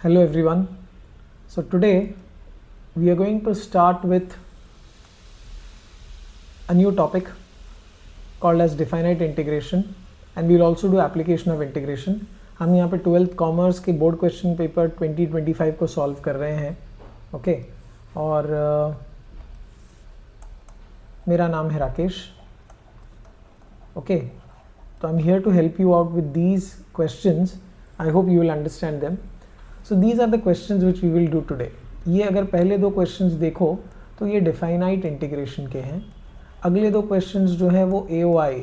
Hello everyone. So today we are going to start with a new topic called as definite integration and we will also do application of integration. हम यहाँ पे 12th commerce के board question paper 2025 को solve कर रहे हैं. Okay और मेरा नाम है राकेश. ओके तो I am here to help you out with these questions. I hope you will understand them. So these are the questions which we will do today. ये अगर पहले दो क्वेश्चंस देखो तो ये डिफाइनाइट इंटीग्रेशन के हैं. अगले दो क्वेश्चंस जो है वो AOI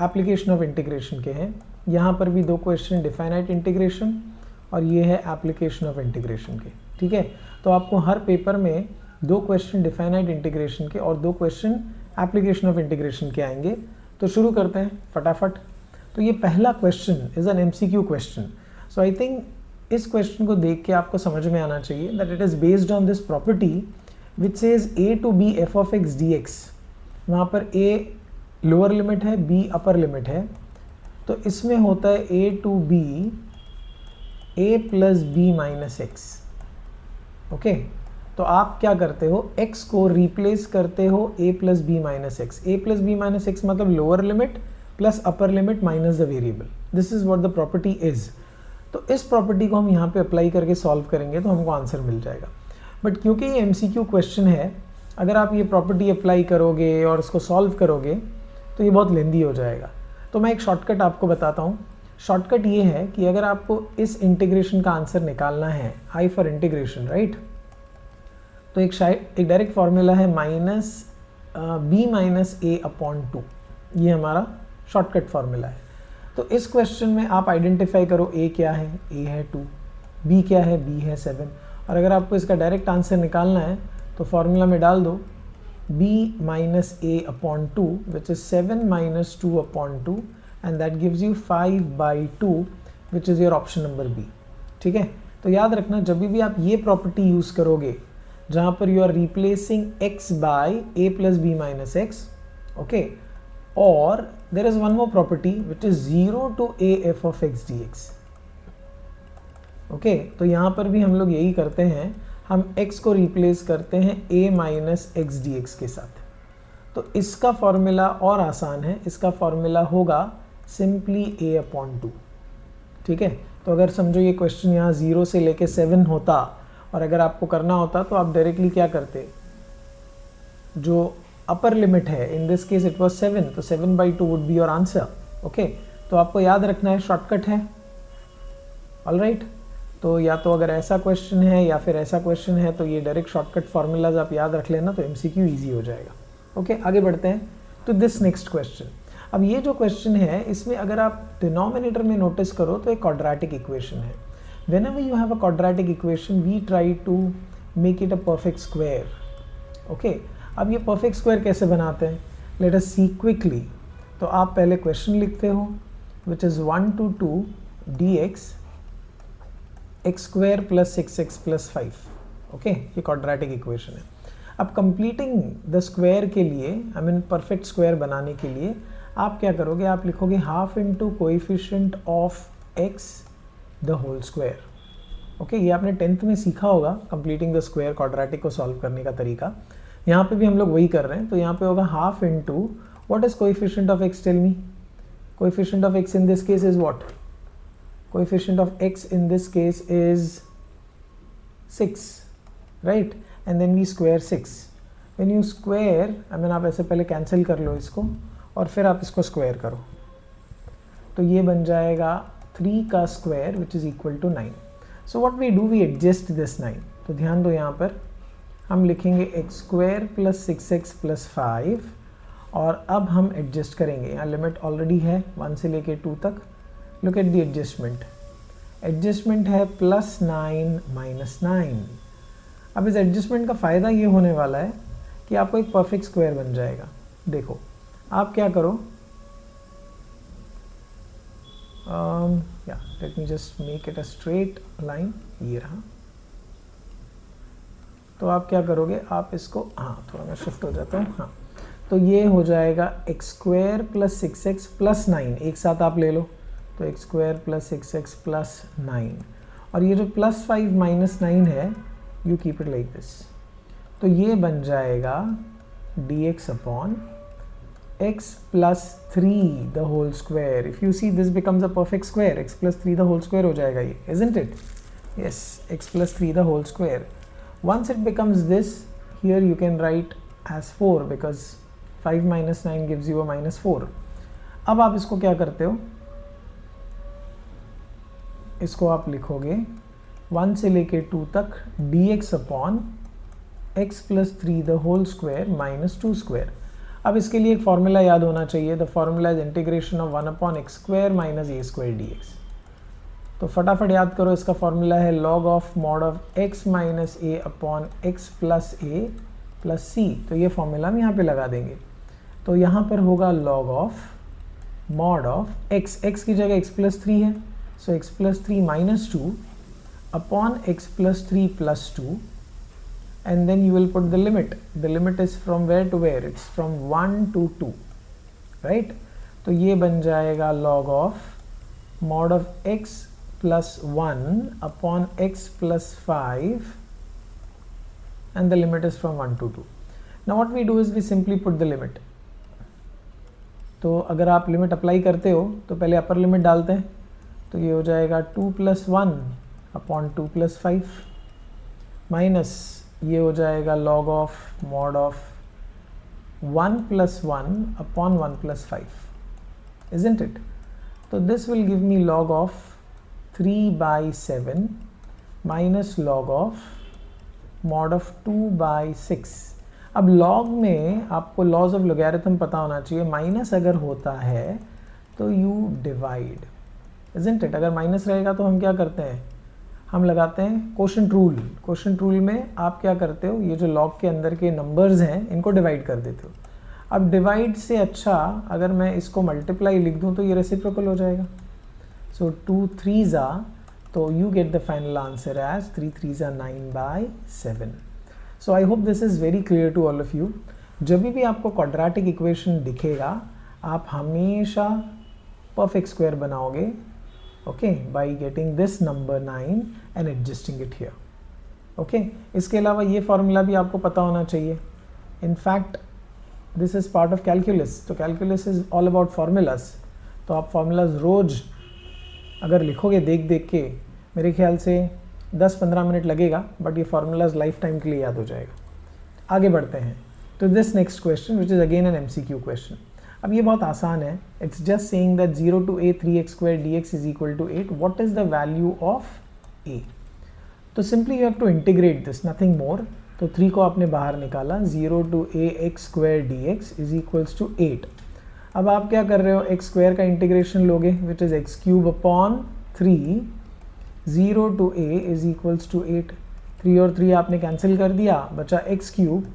एप्लीकेशन ऑफ इंटीग्रेशन के हैं. यहाँ पर भी दो क्वेश्चन डिफाइनाइट इंटीग्रेशन और ये है एप्लीकेशन ऑफ इंटीग्रेशन के. ठीक है, तो आपको हर पेपर में दो क्वेश्चन डिफाइनाइट इंटीग्रेशन के और दो क्वेश्चन एप्लीकेशन ऑफ इंटीग्रेशन के आएंगे. तो शुरू करते हैं फटाफट. तो ये पहला question is an MCQ question. So I think इस क्वेश्चन को देख के आपको समझ में आना चाहिए that it is based on this property which says a to b f of x dx. वहाँ पर a लोअर लिमिट है, b अपर लिमिट है. तो इसमें होता है a to b a plus b minus x. Okay तो आप क्या करते हो, x को रिप्लेस करते हो a plus b minus x. a plus b minus x मतलब lower limit plus upper limit minus the variable. This is what the property is. तो इस प्रॉपर्टी को हम यहाँ पे अप्लाई करके सॉल्व करेंगे तो हमको आंसर मिल जाएगा. बट क्योंकि ये MCQ क्वेश्चन है, अगर आप ये प्रॉपर्टी अप्लाई करोगे और इसको सॉल्व करोगे तो ये बहुत लेंदी हो जाएगा. तो मैं एक शॉर्टकट आपको बताता हूँ. शॉर्टकट ये है कि अगर आपको इस इंटीग्रेशन का आंसर निकालना है, I फॉर इंटीग्रेशन राइट, तो एक डायरेक्ट फॉर्मूला है b माइनस a अपॉन 2. ये हमारा शॉर्टकट फॉर्मूला है. तो इस क्वेश्चन में आप आइडेंटिफाई करो a क्या है, a है 2, b क्या है, b है 7. और अगर आपको इसका डायरेक्ट आंसर निकालना है तो फॉर्मूला में डाल दो b minus a upon 2 which is 7 minus 2 upon 2 and that gives you 5/2 which is your option number b. ठीक है, तो याद रखना जब भी आप ये प्रॉपर्टी यूज़ करोगे जहाँ पर you are replacing x by a plus b minus x. Okay, और there is one more property which is 0 to a f of x dx. Okay तो यहाँ पर भी हम लोग यही करते हैं, हम x को रिप्लेस करते हैं a minus x d x के साथ. तो इसका फॉर्मूला और आसान है. इसका फॉर्मूला होगा सिंपली a अपॉन 2. ठीक है, तो अगर समझो ये क्वेश्चन यहाँ 0 से लेके 7 होता और अगर आपको करना होता तो आप डायरेक्टली क्या करते, जो अपर लिमिट है, इन दिस केस इट वाज 7, तो 7/2 would be your answer. Okay, तो आपको याद रखना है शॉर्टकट है. ऑलराइट, तो या तो अगर ऐसा क्वेश्चन है या फिर ऐसा क्वेश्चन है तो ये डायरेक्ट शॉर्टकट फार्मूलाज आप याद रख लेना तो MCQ ईजी हो जाएगा. ओके, आगे बढ़ते हैं तो दिस नेक्स्ट क्वेश्चन. अब ये जो क्वेश्चन है इसमें अगर आप डिनोमिनेटर में नोटिस करो तो एक क्वाड्रेटिक इक्वेशन है. Whenever you have a quadratic equation we try to make it a perfect square. Okay, अब ये परफेक्ट स्क्वायर कैसे बनाते हैं, लेट अस सी क्विकली. तो आप पहले क्वेश्चन लिखते हो which is 1 to 2 dx x square plus 6x plus 5. Okay, ये क्वाड्रेटिक इक्वेशन है. अब कंप्लीटिंग द स्क्वायर के लिए, आई मीन परफेक्ट स्क्वायर बनाने के लिए आप क्या करोगे, आप लिखोगे half into coefficient of x the whole square. Okay, ये आपने 10th में सीखा होगा कंप्लीटिंग द स्क्वायर क्वाड्रेटिक को सॉल्व करने का तरीका. यहाँ पे भी हम लोग वही कर रहे हैं. तो यहाँ पे होगा half into what is coefficient of x, tell me. Coefficient of x in this case is what, coefficient of x in this case is 6 right, and then we square 6. When you square, I mean आप ऐसे पहले cancel कर लो इसको और फिर आप इसको square करो तो ये बन जाएगा 3 का square which is equal to 9. So what we do, we adjust this 9. तो ध्यान दो यहाँ पर हम लिखेंगे x square plus 6x plus 5 और अब हम एडजस्ट करेंगे. यहाँ लिमिट ऑलरेडी है 1 से लेके 2 तक. Look at the adjustment. Adjustment है प्लस 9 माइनस 9. अब इस एडजस्टमेंट का फ़ायदा ये होने वाला है कि आपको एक परफेक्ट स्क्वायर बन जाएगा. देखो आप क्या करो, या let me just make it a straight line. ये रहा. तो आप क्या करोगे, आप इसको, हाँ थोड़ा मैं शिफ्ट हो जाता हूँ. हाँ, तो ये हो जाएगा x square plus 6x plus 9. एक साथ आप ले लो तो x square plus 6x plus 9. और ये जो +5 - 9 है, you keep it like this. तो ये बन जाएगा dx upon x plus 3 the whole square. If you see, this becomes a perfect square. X plus 3 the whole square हो जाएगा ये, isn't it? Yes, x plus 3 the whole square. Once it becomes this, here you can write as 4 because 5 minus 9 gives you a -4. अब आप इसको क्या करते हो, इसको आप लिखोगे 1 से लेके 2 तक dx upon x plus 3 the whole square minus 2 square. अब इसके लिए एक फॉर्मूला याद होना चाहिए। The formula is integration of 1 upon x square minus a square d x. तो फटाफट याद करो, इसका फॉर्मूला है log of mod of x minus a upon x plus a plus c. तो ये फॉर्मूला हम यहाँ पे लगा देंगे। तो यहाँ पर होगा log of mod of x, x की जगह एक्स प्लस 3 है, so x plus 3 minus 2 upon x plus 3 plus 2, and then you will put the limit. The limit is from where to where? It's from 1 to 2, right? तो ये बन जाएगा log of mod of x plus 1 upon x plus 5 and the limit is from 1 to 2. Now what we do is we simply put the limit. तो अगर आप limit apply करते हो तो पहले अपर लिमिट डालते हैं, तो ये हो जाएगा 2 plus 1 upon 2 plus 5 माइनस ये हो जाएगा log of mod of 1 plus 1 upon 1 plus 5, isn't it? तो this will give me log of 3/7 minus log of mod of 2/6. अब log में आपको लॉज ऑफ लोगैरिथम पता होना चाहिए। माइनस अगर होता है तो यू डिवाइड, isn't it? अगर माइनस रहेगा तो हम क्या करते हैं, हम लगाते हैं कोशेंट रूल। कोशेंट रूल में आप क्या करते हो, ये जो लॉग के अंदर के नंबर्स हैं इनको डिवाइड कर देते हो। अब डिवाइड से अच्छा अगर मैं इसको मल्टीप्लाई लिख दूं तो ये रेसिप्रोकल हो जाएगा। सो 2 3s are, तो you get the final answer as 3 3s are 9/7। So I hope this is very clear to all of you. जब भी आपको क्वाड्रेटिक इक्वेशन दिखेगा आप हमेशा परफेक्ट स्क्वायर बनाओगे, okay, by getting this number 9 and adjusting it here, okay? इसके अलावा ये फॉर्मूला भी आपको पता होना चाहिए। in fact this is part of calculus, तो calculus is all about formulas। तो आप formulas रोज अगर लिखोगे देख देख के, मेरे ख्याल से 10-15 मिनट लगेगा, बट ये formulas लाइफ टाइम के लिए याद हो जाएगा। आगे बढ़ते हैं तो this next question which is again an MCQ question. अब ये बहुत आसान है। It's just saying that 0 to a 3x square dx is equal to 8. What is the value of a? तो simply you have to integrate this, nothing more. तो 3 को आपने बाहर निकाला, 0 to a x square dx is equals to 8। अब आप क्या कर रहे हो, x स्क्वायर का इंटीग्रेशन लोगे which is x cube upon 3, 0 to a is equals to 8। 3 और 3 आपने कैंसिल कर दिया, बचा x क्यूब।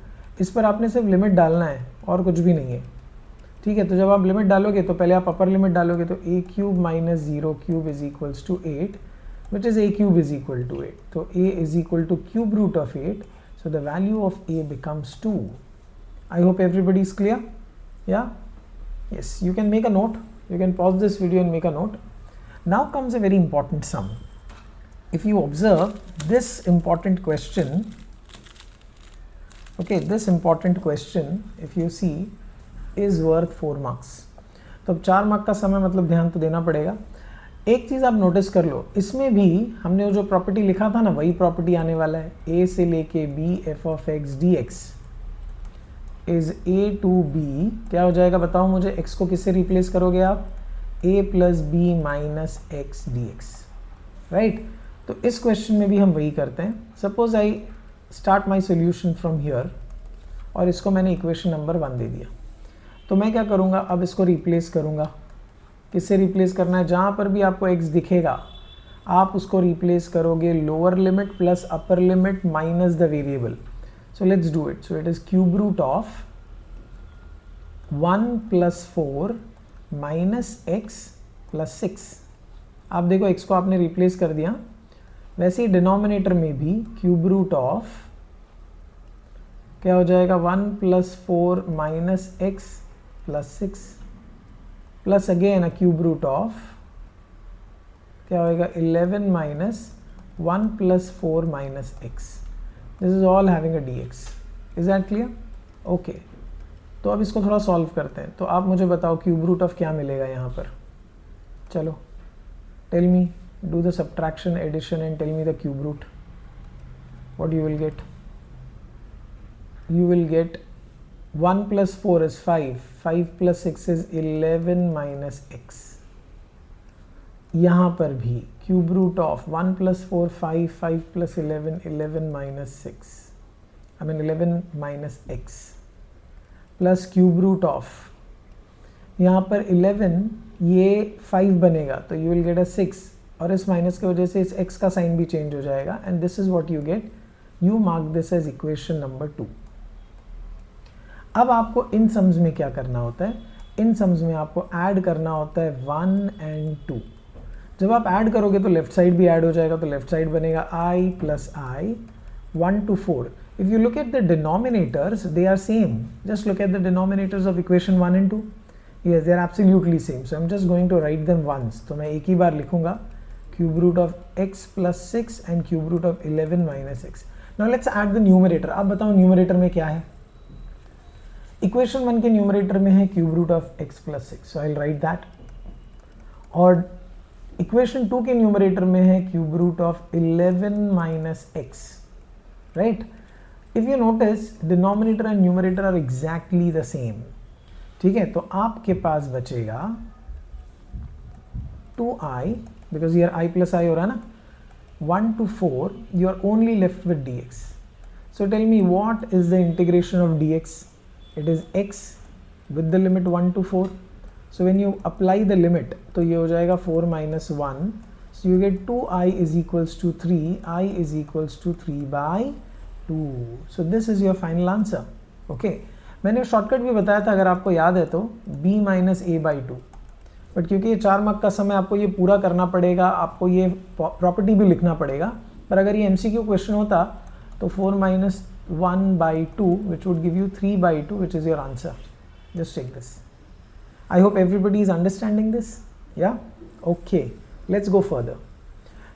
इस पर आपने सिर्फ लिमिट डालना है और कुछ भी नहीं है, ठीक है? तो जब आप लिमिट डालोगे तो पहले आप अपर लिमिट डालोगे, तो a cube minus 0 cube is equals to 8 which is a cube is equal to 8। तो a is equal to cube root of 8, so the value of a becomes 2। I hope everybody is clear, ya? Yes, you can make a note, you can pause this video and make a note. Now comes a very important sum. If you observe this important question, okay, this important question if you see is worth 4 marks. तो अब 4 mark का समय मतलब ध्यान तो देना पड़ेगा। एक चीज़ आप नोटिस कर लो, इसमें भी हमने जो प्रॉपर्टी लिखा था ना वही प्रॉपर्टी आने वाला है। a से लेके b f of x dx is a to b, क्या हो जाएगा बताओ मुझे, x को किससे रिप्लेस करोगे आप, a plus b minus x d x, right? तो इस क्वेश्चन में भी हम वही करते हैं। Suppose I start my solution from here और इसको मैंने इक्वेशन नंबर 1 दे दिया, तो मैं क्या करूँगा, अब इसको रिप्लेस करूँगा। किससे रिप्लेस करना है, जहाँ पर भी आपको x दिखेगा आप उसको रिप्लेस करोगे lower limit plus upper limit minus the variable. So let's do it. So it is cube root of 1 + 4 minus x plus 6। आप देखो x को आपने रिप्लेस कर दिया, वैसे ही डिनोमिनेटर में भी क्यूब रूट ऑफ क्या हो जाएगा, 1 + 4 minus x plus 6 plus again a cube root of क्या होएगा, 11 minus 1 plus 4 minus x. This is all having a dx. Is that clear? Okay. तो अब इसको थोड़ा सॉल्व करते हैं. तो आप मुझे बताओ क्यूब रूट ऑफ क्या मिलेगा यहाँ पर. चलो, tell me, do the subtraction, addition and tell me the cube root. What you will get? You will get 1 plus 4 is 5, 5 plus 6 is 11 minus x. यहाँ पर भी cube root of 1 plus 4 5, 5 plus 11 11 minus 6, I mean 11 minus x plus cube root of यहाँ पर 11, ये 5 बनेगा तो you will get a 6 और इस माइनस की वजह से इस x का साइन भी चेंज हो जाएगा and this is what you get. You mark this as equation number 2. अब आपको इन सम्स में क्या करना होता है? इन सम्स में आपको ऐड करना होता है 1 and 2. जब आप ऐड करोगे तो लेफ्ट साइड भी ऐड हो जाएगा, तो लेफ्ट साइड बनेगा i plus i 1 to 4. If you look at the denominators, they are same. Just look at the denominators of equation 1 and 2. Yes, they are absolutely same. So I'm just going to write them once. तो मैं एक ही बार लिखूंगा cube root of x plus 6 and cube root of 11 minus x. Now let's add the numerator. आप बताओ numerator में क्या है? Equation 1 के numerator में है cube root of x plus 6. So I'll write that. और equation 2 के numerator में है cube root of 11 minus x. Right? If you notice, denominator and numerator are exactly the same. ठीक है, तो आपके पास बचेगा 2i, because here i plus i हो रहा है ना, 1 to 4, you are only left with dx. So tell me what is the integration of dx? It is x with the limit 1 to 4. So when you apply the limit, तो ये हो जाएगा 4 minus 1. So you get 2i is equals to 3, i is equals to 3 by 2. So this is your final answer. Okay. मैंने shortcut भी बताया था, अगर आपको याद है तो b minus a by 2. But क्योंकि ये 4 मार्क का समय आपको ये पूरा करना पड़ेगा, आपको ये प्रॉपर्टी भी लिखना पड़ेगा. पर अगर ये MCQ क्वेश्चन होता तो 4 minus 1 by 2 which would give you 3 by 2 which is your answer. Just take this. I hope everybody is understanding this. Yeah? Okay. Let's go further.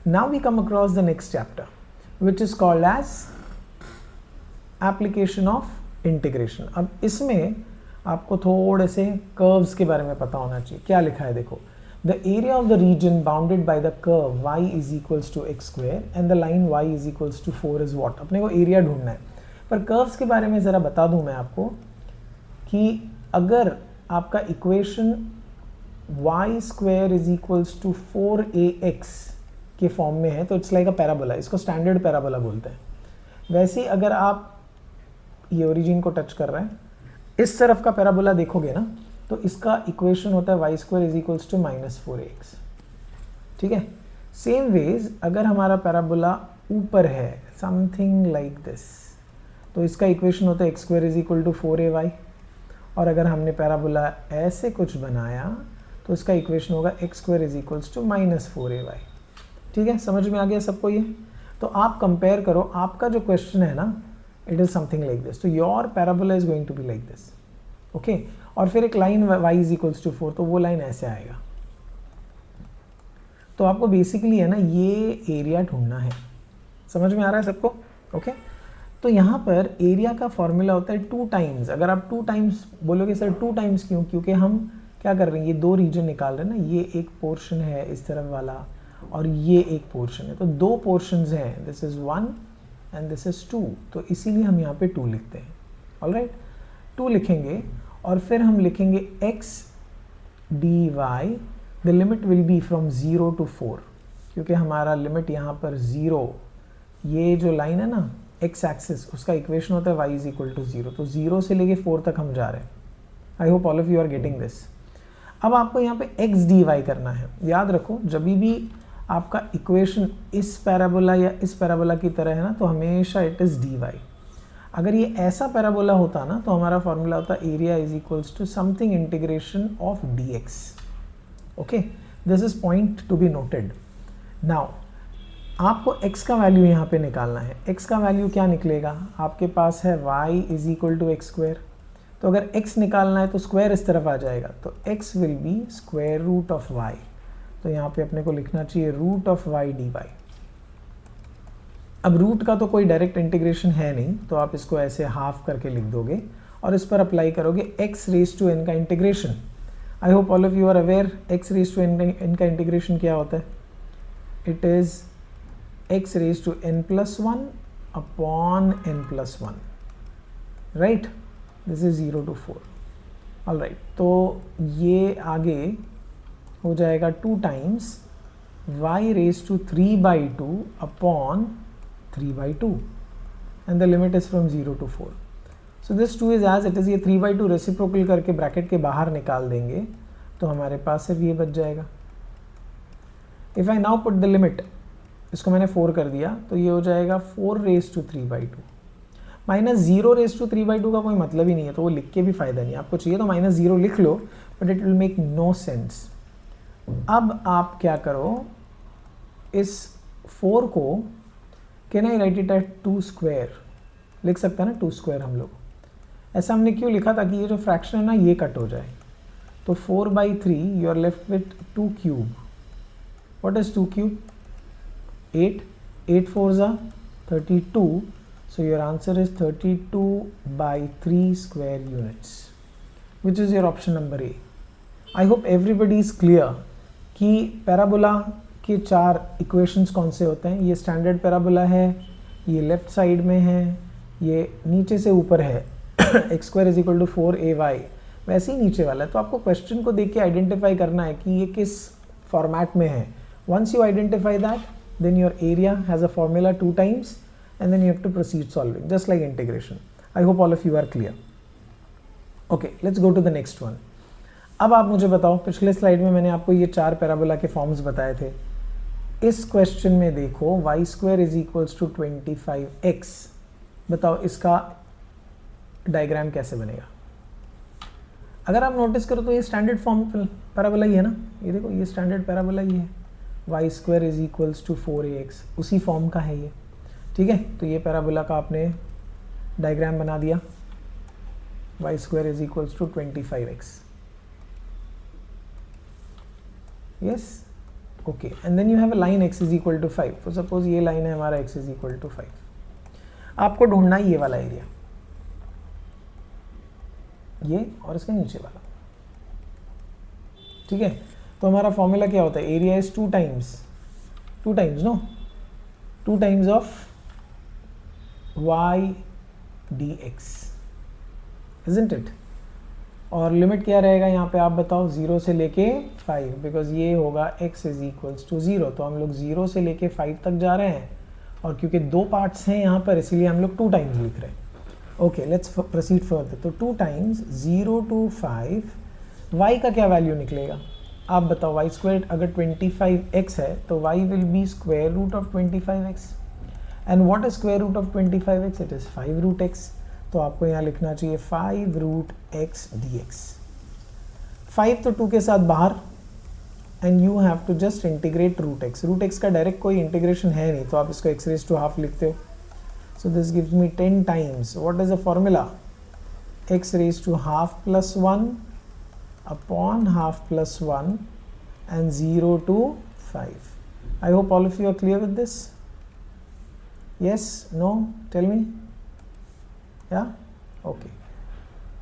Now we come across the next chapter which is called as application of integration. अब इसमें आपको थोड़े से curves के बारे में पता होना चाहिए. क्या लिखा है देखो, the area of the region bounded by the curve y is equals to x square and the line y is equals to 4 is what. अपने को एरिया ढूंढना है. पर कर्व्स के बारे में ज़रा बता दूं मैं आपको कि अगर आपका equation y square is equals to 4ax के फॉर्म में है तो इट्स लाइक अ पैराबोला. इसको स्टैंडर्ड पैराबोला बोलते हैं. वैसे ही अगर आप ये ओरिजिन को टच कर रहे हैं, इस तरफ का पैराबोला देखोगे ना, तो इसका इक्वेशन होता है y square is equals to -4ax. ठीक है. सेम वेज अगर हमारा पैराबोला ऊपर है, समथिंग लाइक दिस, तो इसका इक्वेशन होता है x square is equal to 4ay. और अगर हमने पैराबोला ऐसे कुछ बनाया तो इसका इक्वेशन होगा x square is equals to -4ay. ठीक है, समझ में आ गया सबको ये? तो आप कंपेयर करो, आपका जो क्वेश्चन है ना, it is something like this. तो your parabola is going to be like this. Okay. और फिर एक line y is equals to 4, तो वो लाइन ऐसे आएगा. तो आपको बेसिकली है ना ये एरिया ढूंढना है. समझ में आ रहा है सबको? ओके. तो यहाँ पर एरिया का फॉर्मूला होता है 2 टाइम्स. अगर आप 2 टाइम्स बोलोगे सर 2 टाइम्स क्यों? क्योंकि हम क्या कर रहे हैं, ये 2 रीजन निकाल रहे हैं ना. ये एक पोर्शन है इस तरफ वाला और ये एक पोर्शन है, तो 2 पोर्शंस हैं. This is 1 and this is 2. तो इसीलिए हम यहाँ पे 2 लिखते हैं. ऑलराइट, 2 लिखेंगे और फिर हम लिखेंगे x dy. The limit will be from 0 to 4, क्योंकि हमारा लिमिट यहाँ पर 0, ये जो लाइन है ना x एक्सिस, उसका इक्वेशन होता है y इज इक्वल टू 0. तो 0 से लेके 4 तक हम जा रहे हैं. I hope all of you are getting this. अब आपको यहाँ पे x dy करना है. याद रखो, जब भी आपका इक्वेशन इस पैराबोला या इस पैराबोला की तरह है ना, तो हमेशा इट इज़ dy. अगर ये ऐसा पैराबोला होता ना, तो हमारा फॉर्मूला होता area is equals to something integration of dx. Okay, this is point to be noted. Now आपको x का वैल्यू यहाँ पे निकालना है. x का वैल्यू क्या निकलेगा? आपके पास है y is equal to x square. तो अगर x निकालना है तो स्क्वायर इस तरफ आ जाएगा, तो x will be square root of y. तो यहाँ पे अपने को लिखना चाहिए रूट ऑफ y dy. अब रूट का तो कोई डायरेक्ट इंटीग्रेशन है नहीं, तो आप इसको ऐसे हाफ करके लिख दोगे और इस पर अप्लाई करोगे x रेज टू n का integration. I hope all of you are aware x raise to n का इंटीग्रेशन क्या होता है। It is x raise to n plus 1 upon n plus 1, right. This is 0 to 4। All right, तो ये आगे हो जाएगा 2 times y raise to 3/2 upon 3/2 and the limit is from 0 to 4. So this 2 is as it is, ये 3/2 reciprocal करके bracket के बाहर निकाल देंगे तो हमारे पास सिर्फ ये बच जाएगा। If I now put the limit, इसको मैंने 4 कर दिया तो ये हो जाएगा 4 raise to 3/2 minus 0 raise to 3/2 का कोई मतलब ही नहीं है, तो वो लिख के भी फायदा नहीं। आपको चाहिए तो -0 लिख लो, but it will make no sense. अब आप क्या करो, इस 4 को can I write it at 2 square, लिख सकते हैं ना 2 स्क्वायर हम लोग। ऐसा हमने क्यों लिखा, ताकि ये जो फ्रैक्शन है ना ये कट हो जाए। तो 4/3 you are left with 2 cube. What is 2 cube? 8, 8 4s are 32, so your answer is 32/3 square units, which is your option number A. I hope everybody is clear कि पैराबोला के 4 इक्वेशंस कौन से होते हैं। ये स्टैंडर्ड पैराबोला है, ये left side में है, ये नीचे से ऊपर है x² = 4ay, वैसे ही नीचे वाला है। तो आपको क्वेश्चन को देख के आइडेंटिफाई करना है कि ये किस फॉर्मेट में है। Once you identify that, then your area has a formula 2 times and then you have to proceed solving just like integration. I hope all of you are clear. Okay, let's go to the next one. अब आप मुझे बताओ, पिछले slide में मैंने आपको ये 4 parabola के फॉर्म्स बताए थे। इस क्वेश्चन में देखो y² = 25x, बताओ इसका डायग्राम कैसे बनेगा। अगर आप नोटिस करो तो ये स्टैंडर्ड फॉर्म पैराबोला ही है ना, ये देखो ये स्टैंडर्ड पैराबोला ही है, y² = 4ax, उसी फॉर्म का है ये, ठीक है। तो ये पैराबोला का आपने डायग्राम बना दिया, y² = 25x, yes, okay. And then you have a line x = 5। तो सपोज ये लाइन है हमारा x = 5। आपको ढूंढना है ये वाला एरिया, ये और इसके नीचे वाला, ठीक है। तो हमारा फॉर्मूला क्या होता है, area is 2 times of y dx, isn't it? और लिमिट क्या रहेगा यहाँ पे आप बताओ, 0 से लेके 5, बिकॉज ये होगा x = 0। तो हम लोग 0 से लेके 5 तक जा रहे हैं, और क्योंकि 2 पार्ट्स हैं यहाँ पर इसीलिए हम लोग 2 times लिख रहे हैं। Okay, let's proceed further. तो 2 times 0 to 5, y का क्या वैल्यू निकलेगा आप बताओ। y² अगर 25x है तो y will B √of 25x, and what is √of 25x? It is 5√x। तो आपको यहाँ लिखना चाहिए 5√x dx। 5 तो 2 के साथ बाहर, and you have to just integrate √x। √x का डायरेक्ट कोई इंटीग्रेशन है नहीं, तो आप इसको x⁻² लिखते हो। So this gives me 10 times, what is the formula, x⁻² + 1 upon ½ + 1 and 0 to 5. I hope all of you are clear with this. Yes? No? Tell me. Yeah? Okay.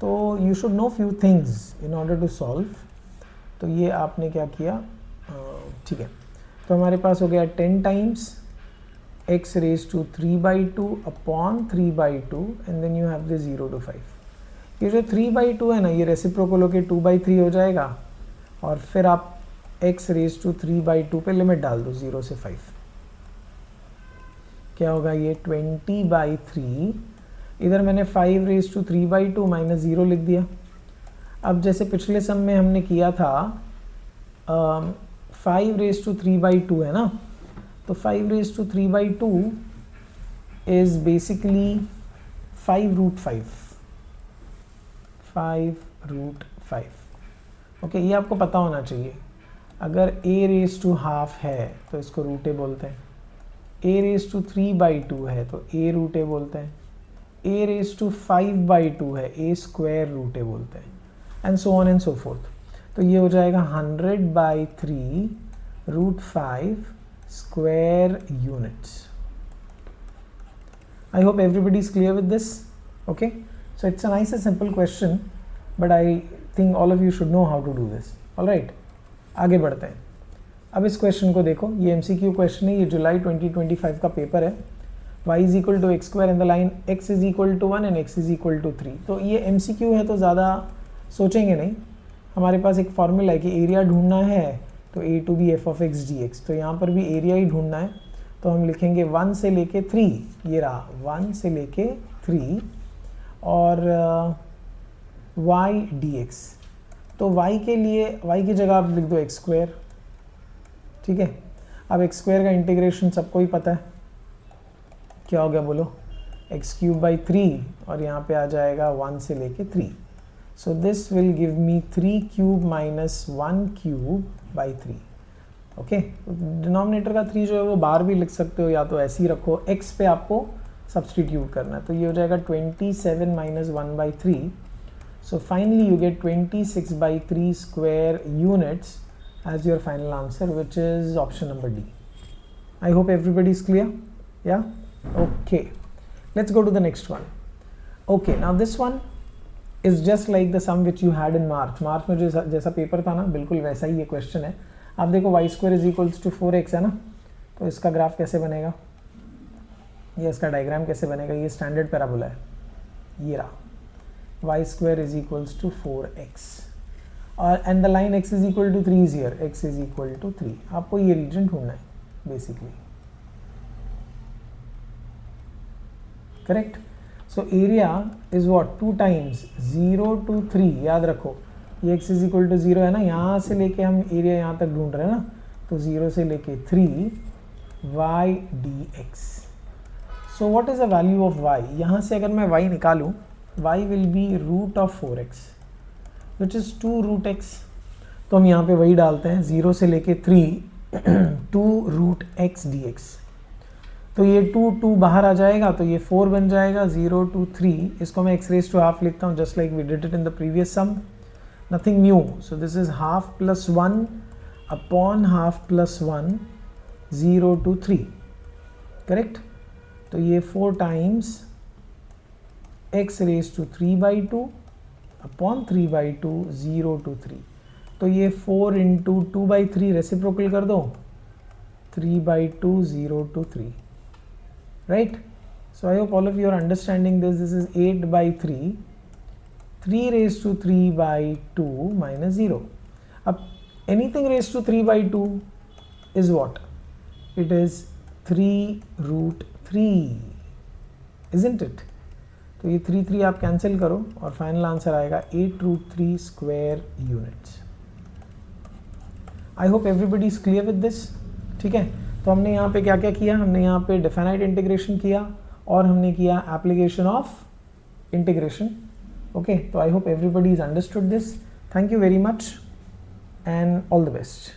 तो you should know few things in order to solve. तो ये आपने क्या किया, ठीक है। तो हमारे पास हो गया 10 times x⁻³ upon 3/2 and then you have the 0 to 5. ये जो 3/2 है ना, ये रेसिप्रोकल होके 2/3 हो जाएगा, और फिर आप x⁻³ पे लिमिट डाल दो 0 से 5। क्या होगा ये 20/3, इधर मैंने 5⁻³ माइनस 0 लिख दिया। अब जैसे पिछले सम में हमने किया था 5⁻³ है ना, तो 5⁻³ इज बेसिकली 5√5। 5√5, ओके। ये आपको पता होना चाहिए। अगर a⁻² है तो इसको √a बोलते हैं, a⁻³ है तो a√a बोलते हैं, a⁻5/2 है a² बोलते हैं, and so on and so fourth. तो ये हो जाएगा 100/3 √5 square units. I hope everybody is clear with this. Okay, so it's a nice and simple question, but I think all of you should know how to do this. All right, आगे बढ़ते हैं. अब इस question को देखो, ये MCQ question है, ये जुलाई 2025 का पेपर है. y is equal to x square and the line x is equal to 1 and x is equal to 3. तो ये MCQ है तो ज़्यादा सोचेंगे नहीं. हमारे पास एक फॉर्मूला है कि एरिया ढूंढना है तो a to b f of x d x. तो यहाँ पर भी एरिया ही ढूंढना है, तो हम लिखेंगे 1 से लेके 3, ये रहा 1 से लेके 3 और y dx. तो y के लिए y की जगह आप लिख दो एक्स स्क्वायर. ठीक है, अब एक्स स्क्वायर का इंटीग्रेशन सबको ही पता है, क्या हो गया बोलो, एक्स क्यूब बाई 3 और यहाँ पे आ जाएगा 1 से लेके 3. So this will give me 3 cube minus 1 cube by 3. Okay, denominator का 3 जो है वो बाहर भी लिख सकते हो या तो ऐसे ही रखो, x पे आपको सब्सटीट्यूट करना है. तो ये हो जाएगा 27 minus 1 by 3. So finally you get 26 by 3 square units as your final answer, which is option number D. I hope everybody is clear. Yeah, okay, let's go to the next one. Okay, now this one is just like the sum which you had in March में जैसा paper था ना, बिल्कुल वैसा ही ये question है. आप देखो y square is equals to 4x है ना, तो इसका ग्राफ कैसे बनेगा, ये इसका डायग्राम कैसे बनेगा, ये स्टैंडर्ड पैराबोला है, ये रहा y square is equals to 4x और and the line x is equal to 3 is here, x is equal to 3. आपको ये रीजन ढूंढना है basically. Correct. So area is what 2 times 0 to 3. याद रखो ये x इज इक्वल टू 0 है ना, यहाँ से लेके हम एरिया यहाँ तक ढूंढ रहे हैं ना, तो 0 से लेके 3 y dx. So what is the value of y. यहाँ से अगर मैं y निकालूँ, y will be root of 4x which is 2 root x. तो हम यहाँ पे वही डालते हैं, 0 से लेके 3 2 root x dx. तो ये 2 बाहर आ जाएगा तो ये 4 बन जाएगा. 0 to 3 इसको मैं x raised to half लिखता हूँ, just like we did it in the previous sum. Nothing new. So this is half plus 1 upon half plus 1, 0 to 3. Correct? तो ये 4 times x raised to 3 by 2 upon 3 by 2, 0 to 3. तो ये 4 into 2 by 3 reciprocal कर दो, 3 by 2, 0 to 3. Right. So I hope all of you are understanding this. This is 8 by 3, 3 raised to 3 by 2 minus 0. अब anything raised to 3 by 2 is what? It is 3 root 3, isn't it? तो ये 3 आप cancel करो और final answer आएगा 8 root 3 square units. I hope everybody is clear with this. ठीक है, तो हमने यहाँ पे क्या क्या किया, हमने यहाँ पे डेफिनाइट इंटीग्रेशन किया और हमने किया एप्लीकेशन ऑफ इंटीग्रेशन. ओके, तो आई hope everybody is understood this. Thank you very much and all the best.